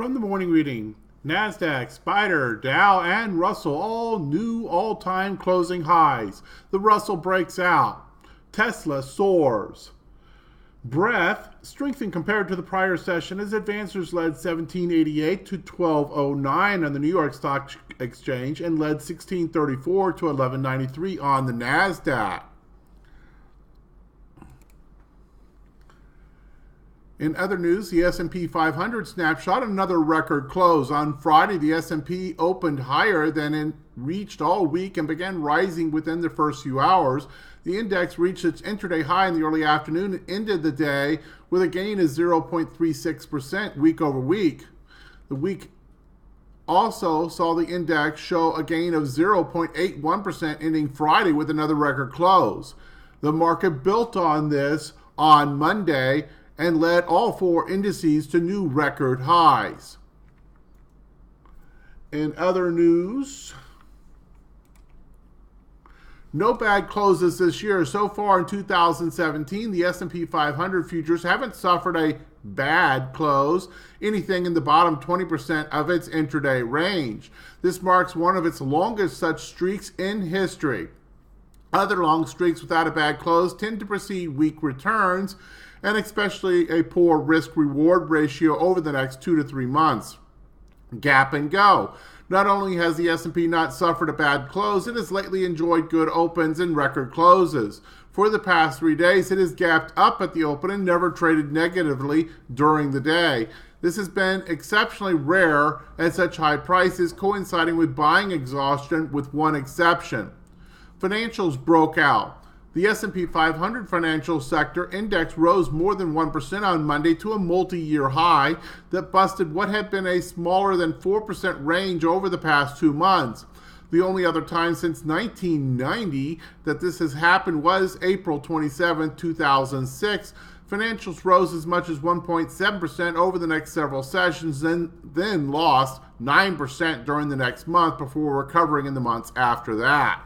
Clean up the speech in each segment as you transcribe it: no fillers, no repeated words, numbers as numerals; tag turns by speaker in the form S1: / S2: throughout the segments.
S1: From the morning reading, NASDAQ, Spider, Dow, and Russell all new all-time closing highs. The Russell breaks out. Tesla soars. Breadth strengthened compared to the prior session as advancers led 1788 to 1209 on the New York Stock Exchange and led 1634 to 1193 on the NASDAQ. In other news, the S&P 500 snapshot, another record close. On Friday, the S&P opened higher than it reached all week and began rising within the first few hours. The index reached its intraday high in the early afternoon and ended the day with a gain of 0.36% week over week. The week also saw the index show a gain of 0.81%, ending Friday with another record close. The market built on this on Monday and led all four indices to new record highs. In other news, no bad closes this year. So far in 2017, the S&P 500 futures haven't suffered a bad close, anything in the bottom 20% of its intraday range. This marks one of its longest such streaks in history. Other long streaks without a bad close tend to precede weak returns, and especially a poor risk-reward ratio over the next 2 to 3 months. Gap and go. Not only has the S&P not suffered a bad close, it has lately enjoyed good opens and record closes. For the past 3 days, it has gapped up at the open and never traded negatively during the day. This has been exceptionally rare at such high prices, coinciding with buying exhaustion with one exception. Financials broke out. The S&P 500 financial sector index rose more than 1% on Monday to a multi-year high that busted what had been a smaller than 4% range over the past 2 months. The only other time since 1990 that this has happened was April 27, 2006. Financials rose as much as 1.7% over the next several sessions, then lost 9% during the next month before recovering in the months after that.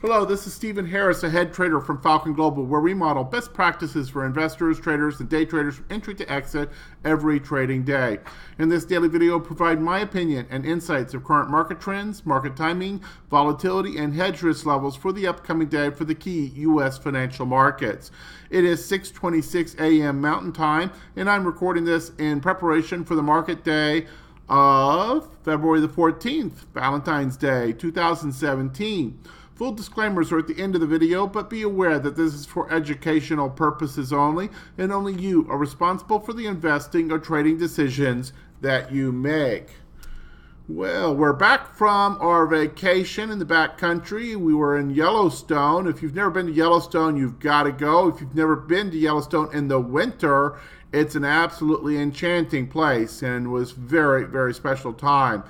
S1: Hello, this is Stephen Harris, a head trader from Falcon Global, where we model best practices for investors, traders, and day traders from entry to exit every trading day. In this daily video, I provide my opinion and insights of current market trends, market timing, volatility, and hedge risk levels for the upcoming day for the key U.S. financial markets. It is 6:26 a.m. Mountain Time, and I'm recording this in preparation for the market day of February the 14th, Valentine's Day, 2017. Full disclaimers are at the end of the video, but be aware that this is for educational purposes only, and only you are responsible for the investing or trading decisions that you make. Well, we're back from our vacation in the back country. We were in Yellowstone. If you've never been to Yellowstone, you've got to go. If you've never been to Yellowstone in the winter, it's an absolutely enchanting place and was very, very special time.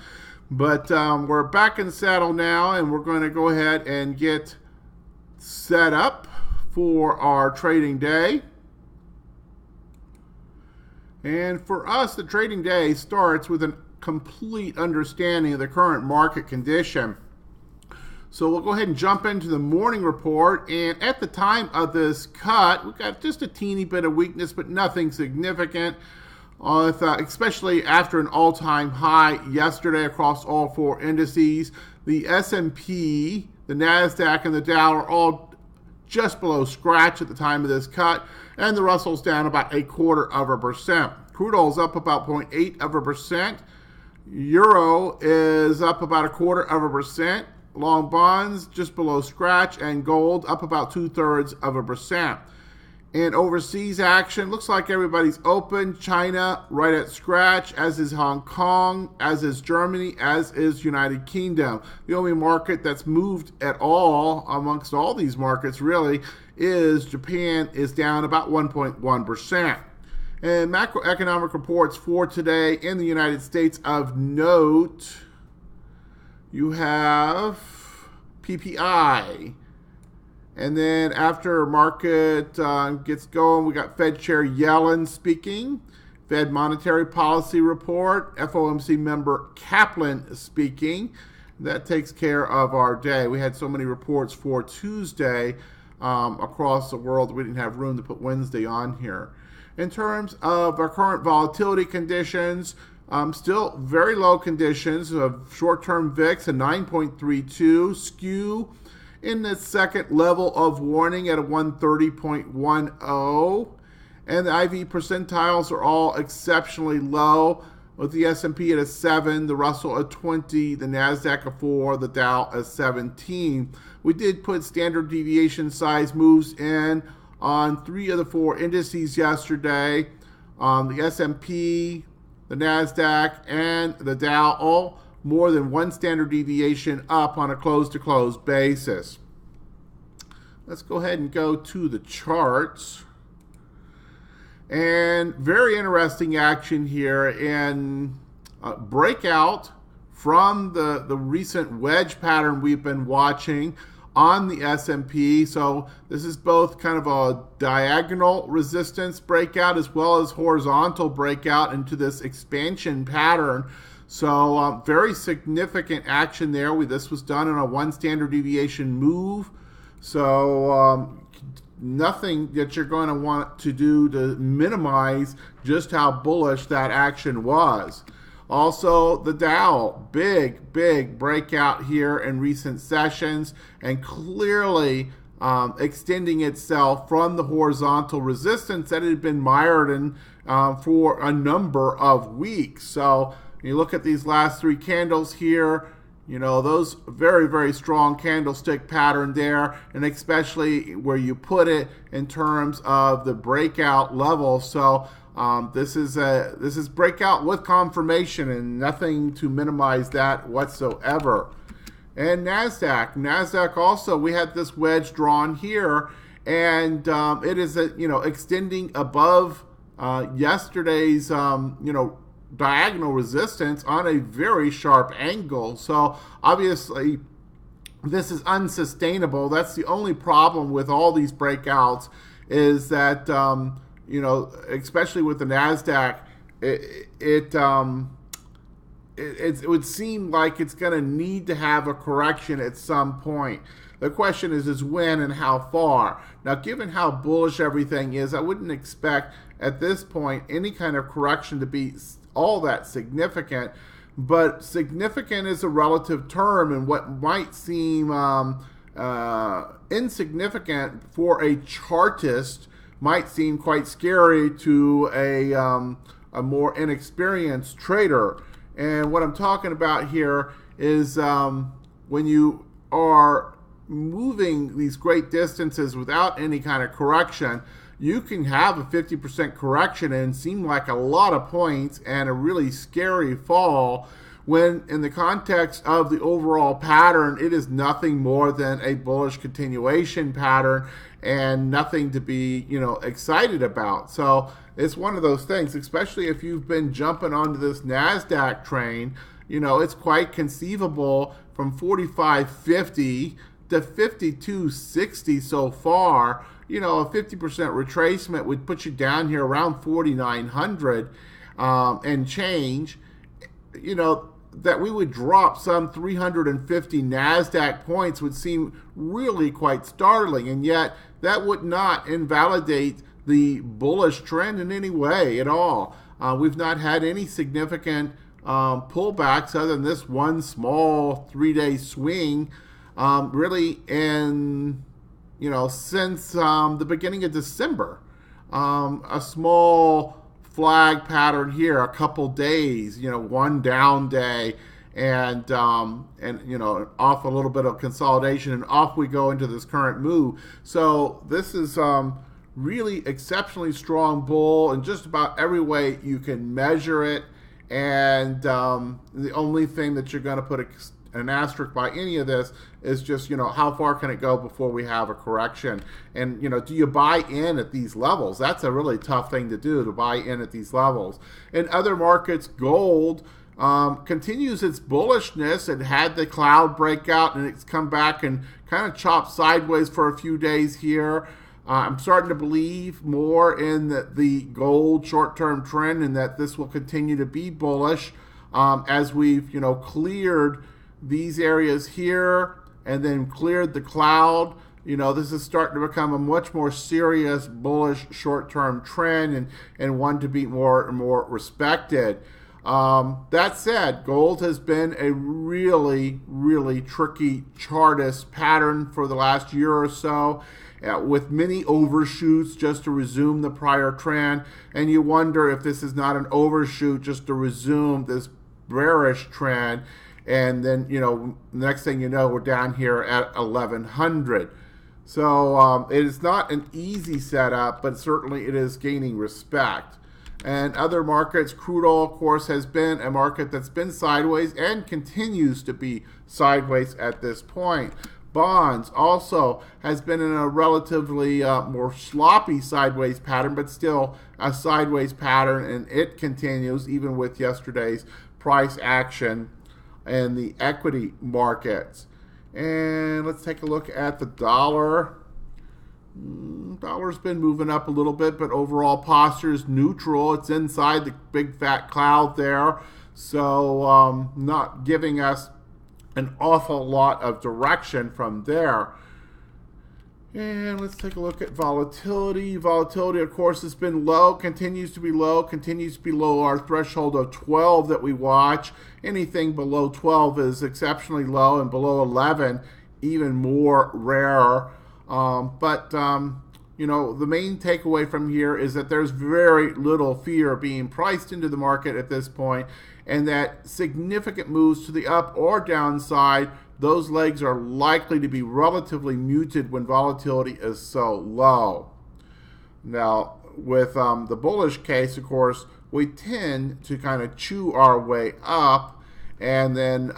S1: But we're back in the saddle now, and we're going to go ahead and get set up for our trading day. And for us, the trading day starts with a complete understanding of the current market condition. So we'll go ahead and jump into the morning report. And at the time of this cut, we've got just a teeny bit of weakness, but nothing significant. Especially after an all-time high yesterday across all four indices. The S&P, the NASDAQ, and the Dow are all just below scratch at the time of this cut, and the Russell's down about 0.25%. Crude oil's up about 0.8%. Euro is up about 0.25%. Long bonds just below scratch, and gold up about 0.2%. And overseas action, looks like everybody's open. China right at scratch, as is Hong Kong, as is Germany, as is United Kingdom. The only market that's moved at all amongst all these markets really is Japan, is down about 1.1%. And macroeconomic reports for today in the United States of note, you have PPI. And then after market gets going, we got Fed Chair Yellen speaking, Fed Monetary Policy Report, FOMC member Kaplan speaking. That takes care of our day. We had so many reports for Tuesday across the world that we didn't have room to put Wednesday on here. In terms of our current volatility conditions, Still very low conditions of short-term VIX at 9.32, skew in the second level of warning at a 130.10, and the IV percentiles are all exceptionally low, with the S&P at a 7, the Russell at 20, the NASDAQ a 4, the Dow a 17. We did put standard deviation size moves in on 3 of the 4 indices yesterday. The S&P, the NASDAQ, and the Dow all more than 1 standard deviation up on a close-to-close basis. Let's go ahead and go to the charts. And very interesting action here in breakout from the recent wedge pattern we've been watching on the S&P. So this is both kind of a diagonal resistance breakout as well as horizontal breakout into this expansion pattern. So very significant action there. This was done on a 1 standard deviation move. So nothing that you're going to want to do to minimize just how bullish that action was. Also, the Dow, big breakout here in recent sessions and clearly extending itself from the horizontal resistance that it had been mired in for a number of weeks. So you look at these last 3 candles here, you know, those very strong candlestick pattern there, and especially where you put it in terms of the breakout level. So this is breakout with confirmation and nothing to minimize that whatsoever. And NASDAQ also, we had this wedge drawn here, and it is extending above yesterday's diagonal resistance on a very sharp angle. So obviously this is unsustainable. That's the only problem with all these breakouts, is that especially with the NASDAQ, it would seem like it's going to need to have a correction at some point. The question is when and how far. Now, given how bullish everything is, I wouldn't expect at this point any kind of correction to be all that significant, but significant is a relative term, and what might seem insignificant for a chartist might seem quite scary to a more inexperienced trader. And what I'm talking about here is when you are moving these great distances without any kind of correction, you can have a 50% correction and seem like a lot of points and a really scary fall, when in the context of the overall pattern, it is nothing more than a bullish continuation pattern and nothing to be, excited about. So it's one of those things, especially if you've been jumping onto this NASDAQ train, it's quite conceivable from 45.50 to 52.60 so far. A 50% retracement would put you down here around 4,900 and change. That we would drop some 350 NASDAQ points would seem really quite startling, and yet that would not invalidate the bullish trend in any way at all. We've not had any significant pullbacks other than this one small 3-day swing really in since the beginning of December. A small flag pattern here, a couple days, one down day, and off a little bit of consolidation, and off we go into this current move. So this is really exceptionally strong bull in just about every way you can measure it, and the only thing that you're going to put an asterisk by any of this is just, how far can it go before we have a correction? And, do you buy in at these levels? That's a really tough thing to do, to buy in at these levels. In other markets, gold continues its bullishness. It had the cloud breakout, and it's come back and kind of chopped sideways for a few days here. I'm starting to believe more in the gold short-term trend, and that this will continue to be bullish as we've, cleared these areas here and then cleared the cloud. This is starting to become a much more serious bullish short-term trend, and one to be more and more respected. That said, gold has been a really, really tricky chartist pattern for the last year or so, with many overshoots just to resume the prior trend. And you wonder if this is not an overshoot just to resume this bearish trend. And then, next thing you know, we're down here at 1100. So it is not an easy setup, but certainly it is gaining respect. And other markets, crude oil, of course, has been a market that's been sideways and continues to be sideways at this point. Bonds also has been in a relatively more sloppy sideways pattern, but still a sideways pattern, and it continues even with yesterday's price action in the equity markets. And let's take a look at the dollar. Dollar's been moving up a little bit, but overall posture is neutral. It's inside the big fat cloud there, so not giving us an awful lot of direction from there. And let's take a look at volatility. Volatility, of course, has been low, continues to be low, continues to be below our threshold of 12 that we watch. Anything below 12 is exceptionally low, and below 11 even more rare. The main takeaway from here is that there's very little fear being priced into the market at this point, and that significant moves to the up or downside, those legs are likely to be relatively muted when volatility is so low. Now, with the bullish case, of course, we tend to kind of chew our way up, and then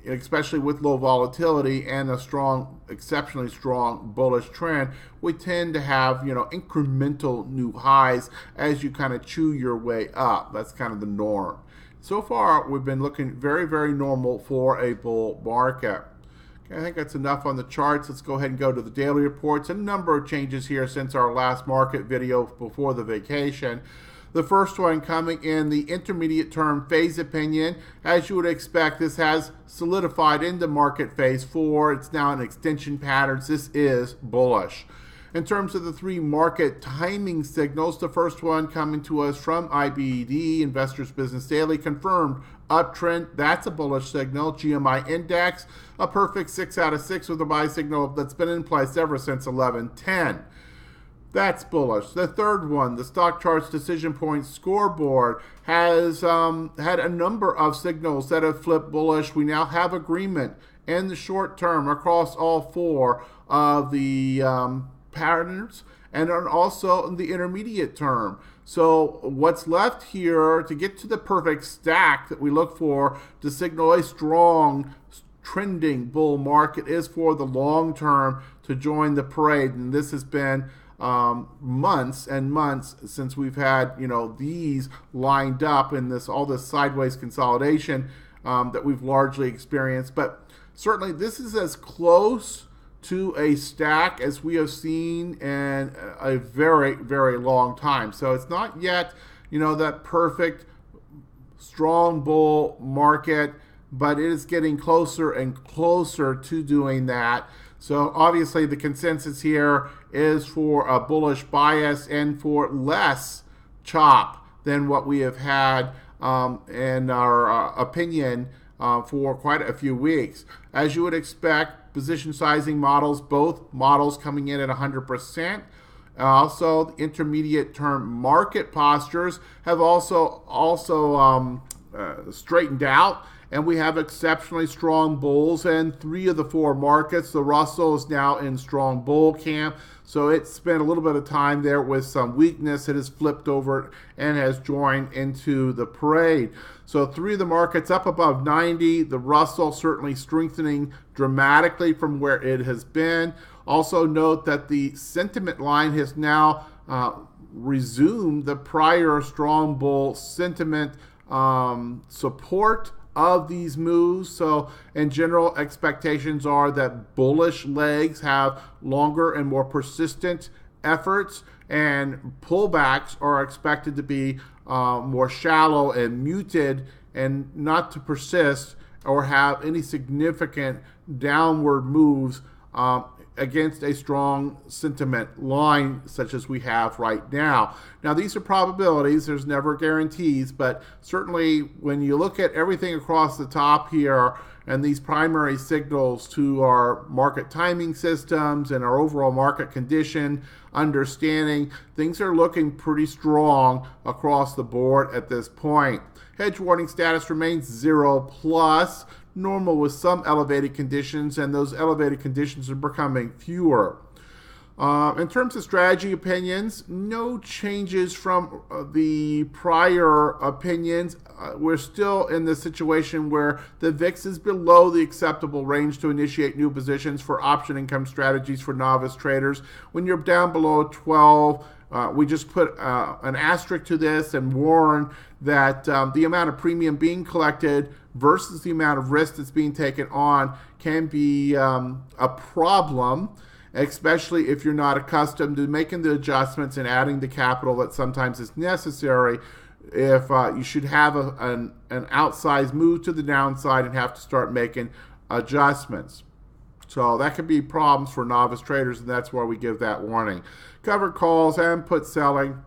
S1: especially with low volatility and a strong, exceptionally strong bullish trend, we tend to have, incremental new highs as you kind of chew your way up. That's kind of the norm. So far, we've been looking very, very normal for a bull market. Okay, I think that's enough on the charts. Let's go ahead and go to the daily reports. A number of changes here since our last market video before the vacation. The first one coming in the intermediate term phase opinion. As you would expect, this has solidified into market phase 4. It's now an extension pattern. This is bullish. In terms of the three market timing signals, the first one coming to us from IBD, Investors Business Daily, confirmed uptrend. That's a bullish signal. GMI index, a perfect 6 out of 6 with a buy signal that's been in place ever since 11:10. That's bullish. The third one, the Stock Charts Decision Points Scoreboard, has had a number of signals that have flipped bullish. We now have agreement in the short term across all four of the patterns, and also in the intermediate term. So what's left here to get to the perfect stack that we look for to signal a strong trending bull market is for the long term to join the parade. And this has been months and months since we've had these lined up in all this sideways consolidation that we've largely experienced. But certainly this is as close to a stack as we have seen in a very, very long time. So it's not yet that perfect strong bull market, but it is getting closer and closer to doing that. So obviously the consensus here is for a bullish bias and for less chop than what we have had in our opinion for quite a few weeks. As you would expect, position sizing models, both models coming in at 100%. Also, the intermediate term market postures have also straightened out, and we have exceptionally strong bulls in 3 of the 4 markets. The Russell is now in strong bull camp, so it spent a little bit of time there with some weakness. It has flipped over and has joined into the parade. So 3 of the markets up above 90. The Russell certainly strengthening dramatically from where it has been. Also note that the sentiment line has now resumed the prior strong bull sentiment support of these moves. So in general, expectations are that bullish legs have longer and more persistent efforts, and pullbacks are expected to be more shallow and muted and not to persist or have any significant downward moves against a strong sentiment line such as we have right now. Now, these are probabilities. There's never guarantees, but certainly when you look at everything across the top here and these primary signals to our market timing systems and our overall market condition understanding, things are looking pretty strong across the board at this point. Hedge warning status remains 0+. Normal with some elevated conditions, and those elevated conditions are becoming fewer. In terms of strategy opinions, no changes from the prior opinions. We're still in the situation where the VIX is below the acceptable range to initiate new positions for option income strategies for novice traders. When you're down below 12, we just put an asterisk to this and warn that the amount of premium being collected versus the amount of risk that's being taken on can be a problem, especially if you're not accustomed to making the adjustments and adding the capital that sometimes is necessary if you should have an outsized move to the downside and have to start making adjustments. So that could be problems for novice traders, and that's why we give that warning. Covered calls and put selling.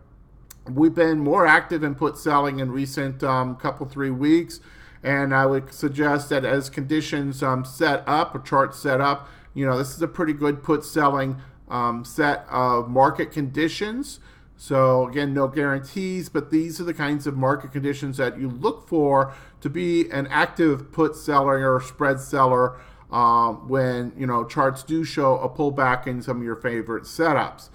S1: We've been more active in put selling in recent couple 3 weeks, and I would suggest that as conditions set up or charts set up, this is a pretty good put selling set of market conditions. So again, no guarantees, but these are the kinds of market conditions that you look for to be an active put seller or spread seller when charts do show a pullback in some of your favorite setups.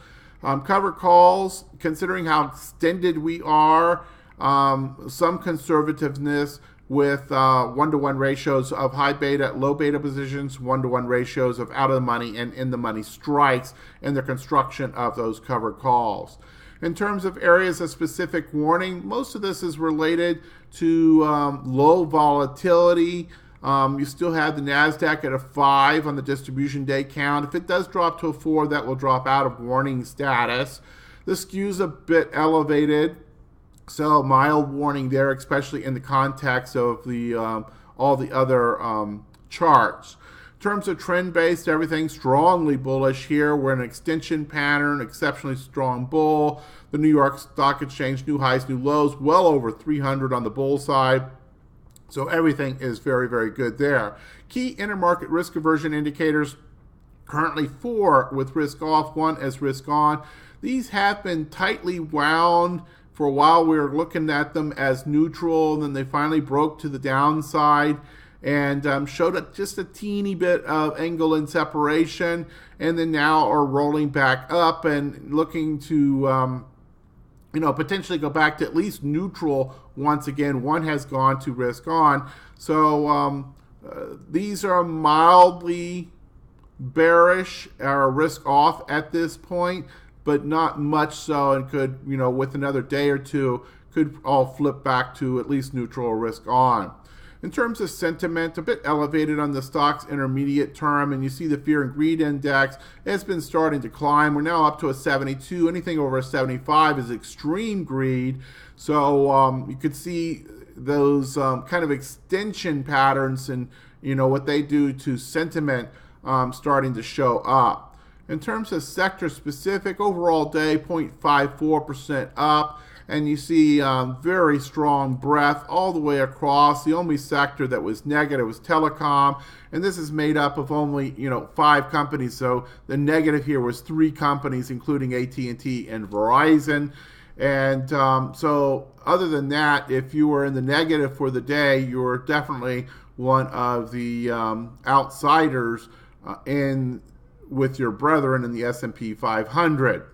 S1: Covered calls, considering how extended we are, some conservativeness with 1-to-1 ratios of high beta, low beta positions, 1-to-1 ratios of out of the money and in the money strikes, and the construction of those covered calls. In terms of areas of specific warning, most of this is related to low volatility. You still have the NASDAQ at a 5 on the distribution day count. If it does drop to a 4, that will drop out of warning status. The skew's a bit elevated, so mild warning there, especially in the context of the all the other charts. In terms of trend-based, everything strongly bullish here. We're in an extension pattern, exceptionally strong bull. The New York Stock Exchange, new highs, new lows, well over 300 on the bull side. So everything is very, very good there. Key intermarket risk aversion indicators, currently 4 with risk off, 1 as risk on. These have been tightly wound. For a while we were looking at them as neutral, and then they finally broke to the downside and showed just a teeny bit of angle and separation, and then now are rolling back up and looking to potentially go back to at least neutral once again. One has gone to risk on. So these are mildly bearish or risk off at this point, but not much so, and could, with another day or two, could all flip back to at least neutral or risk on. In terms of sentiment, a bit elevated on the stock's intermediate term, and you see the fear and greed index has been starting to climb. We're now up to a 72. Anything over a 75 is extreme greed. So you could see those kind of extension patterns and what they do to sentiment starting to show up. In terms of sector specific, overall day 0.54% up. And you see very strong breadth all the way across. The only sector that was negative was telecom, and this is made up of only 5 companies. So the negative here was 3 companies, including AT&T and Verizon. And so other than that, if you were in the negative for the day, you were definitely one of the outsiders with your brethren in the S&P 500.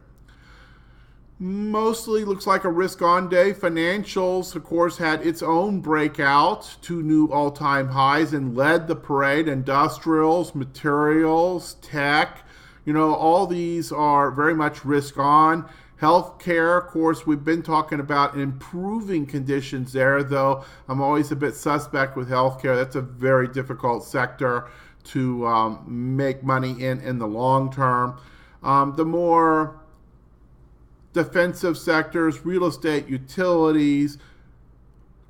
S1: Mostly looks like a risk-on day. Financials, of course, had its own breakout, 2 new all-time highs, and led the parade. Industrials, materials, tech, all these are very much risk-on. Healthcare, of course, we've been talking about improving conditions there, though I'm always a bit suspect with healthcare. That's a very difficult sector to make money in the long term. The more defensive sectors, real estate, utilities,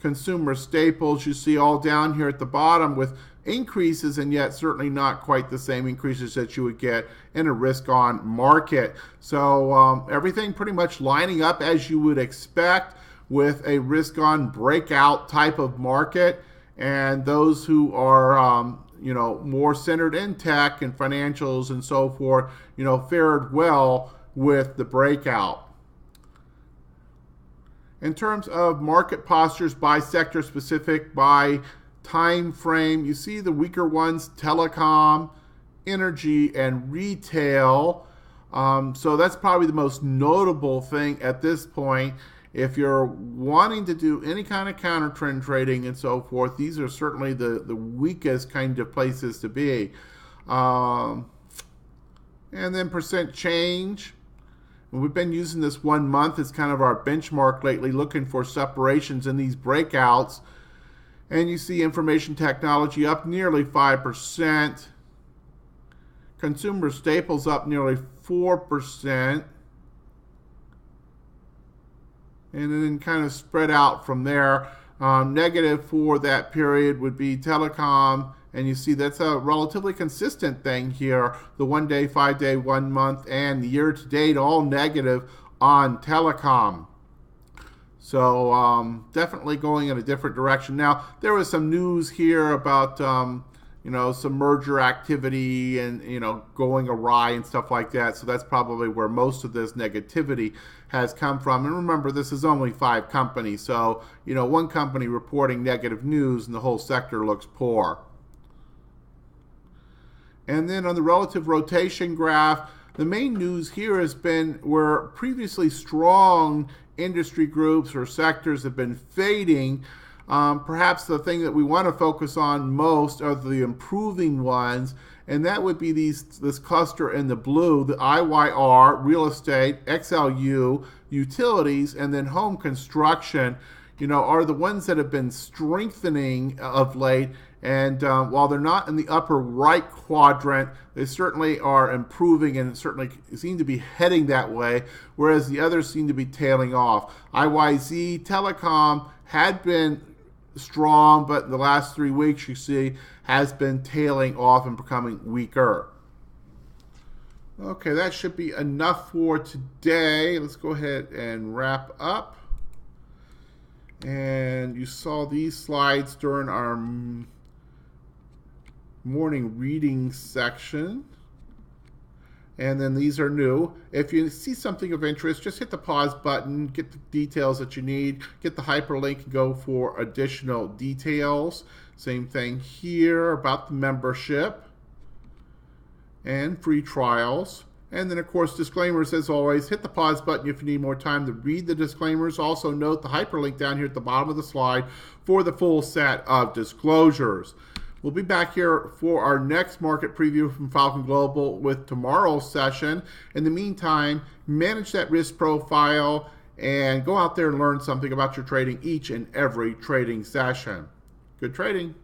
S1: consumer staples, you see all down here at the bottom with increases, and yet certainly not quite the same increases that you would get in a risk-on market. So everything pretty much lining up as you would expect with a risk-on breakout type of market, and those who are more centered in tech and financials and so forth, fared well with the breakout. In terms of market postures by sector specific, by time frame, you see the weaker ones: telecom, energy, and retail. So that's probably the most notable thing at this point. If you're wanting to do any kind of counter trend trading and so forth, these are certainly the weakest kind of places to be. And then percent change. We've been using this 1 month as kind of our benchmark lately, looking for separations in these breakouts. And you see information technology up nearly 5%. Consumer staples up nearly 4%. And then kind of spread out from there. Negative for that period would be telecom. And you see that's a relatively consistent thing here. The 1 day, 5 day, 1 month, and the year to date all negative on telecom. So definitely going in a different direction. Now, there was some news here about some merger activity and going awry and stuff like that. So that's probably where most of this negativity has come from. And remember, this is only 5 companies. So one company reporting negative news and the whole sector looks poor. And then on the relative rotation graph, the main news here has been where previously strong industry groups or sectors have been fading. Perhaps the thing that we want to focus on most are the improving ones, and that would be this cluster in the blue: the IYR, real estate, XLU, utilities, and then home construction. Are the ones that have been strengthening of late. And while they're not in the upper right quadrant, they certainly are improving and certainly seem to be heading that way, whereas the others seem to be tailing off. IYZ Telecom had been strong, but in the last 3 weeks, you see, has been tailing off and becoming weaker. Okay, that should be enough for today. Let's go ahead and wrap up. And you saw these slides during our morning reading section, and then these are new. If you see something of interest, just hit the pause button, get the details that you need, get the hyperlink, and go for additional details. Same thing here about the membership and free trials. And then, of course, disclaimers as always. Hit the pause button if you need more time to read the disclaimers. Also note the hyperlink down here at the bottom of the slide for the full set of disclosures. We'll be back here for our next market preview from Falcon Global with tomorrow's session. In the meantime, manage that risk profile and go out there and learn something about your trading each and every trading session. Good trading.